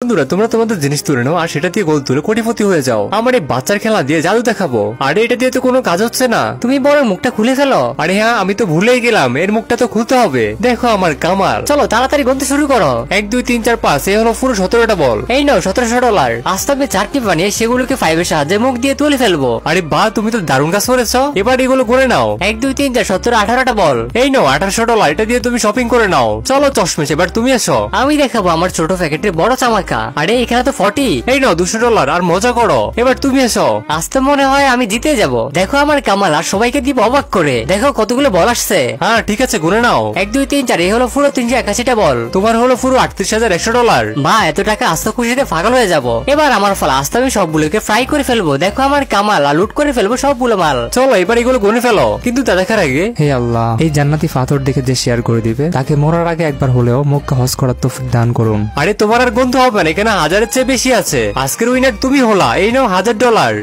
বন্ধুরা তোমরা তোমাদের জিনিস তুলে নাও আর সেটা দিয়ে গোল তুলে কোটিপতি হয়ে যাও। আমার এই বাচ্চার খেলা দিয়ে জাদু দেখাবো। আরে এটা দিয়ে তো কোনো কাজ হচ্ছে না। তুমি বড় মুখটা খুলে ফেলো। আরে হ্যাঁ আমি তো ভুলেই গেলাম, এর মুখটা তো খুলতে হবে। দেখো আমার কামাল। চলো তাড়াতাড়ি গুনতে শুরু করো। 1 2 3 4 5 এই হলো পুরো 17টা বল। এই নাও $1700। আজ আমি চারটি বানিয়ে সেগুলোকে 5 এর সাহায্যে মুখ দিয়ে তুলে ফেলবো। আরে বাহ, তুমি তো দারুণ কাজ করেছো। এবার এগুলো করে নাও। 1 2 3 4 17 18টা বল। এই নাও $1800, এটা দিয়ে তুমি শপিং করে নাও। চলো চশমেশ, এবার তুমি এসো। আমি দেখাবো আমার ছোট প্যাকেটের বড় চামাকা। আরে এখানে তো 40। এই নাও $200 আর মজা করো। এবার তুমি এসো। আজ তো মনে হয় আমি জিতে যাব। দেখো আমার কামাল, আর সবাইকে দিব অবাক করে। দেখো কতগুলো বল আসছে। হ্যাঁ ঠিক আছে, গুনে নাও। 1 2 3 4 এই হলো পুরো 381টা বল। তোমার হলো পুরো $38,100। বা এত টাকা আস্ত খুশিতে পাগল হয়ে যাব। এবার আমার ফল আস্তে আমি সবগুলোকে ফ্রাই করে ফেলবো। দেখো আমার কামাল, আর লুট করে ফেলবো সবগুলো মাল। চলো এবার এগুলো গুনে ফেলো, কিন্তু তা দেখার আগে হে আল্লাহ, এই জান্নাতি পাথর দেখে যে শেয়ার করে দিবে তাকে মরার আগে একবার হলেও মক্কা হজ করার তৌফিক দান করুন। আরে তোমার আর গন্ধ হবে না, এখানে 1000-এর চেয়ে বেশি আছে। আজকের উইনার তুমি হলা। এই নাও $1000।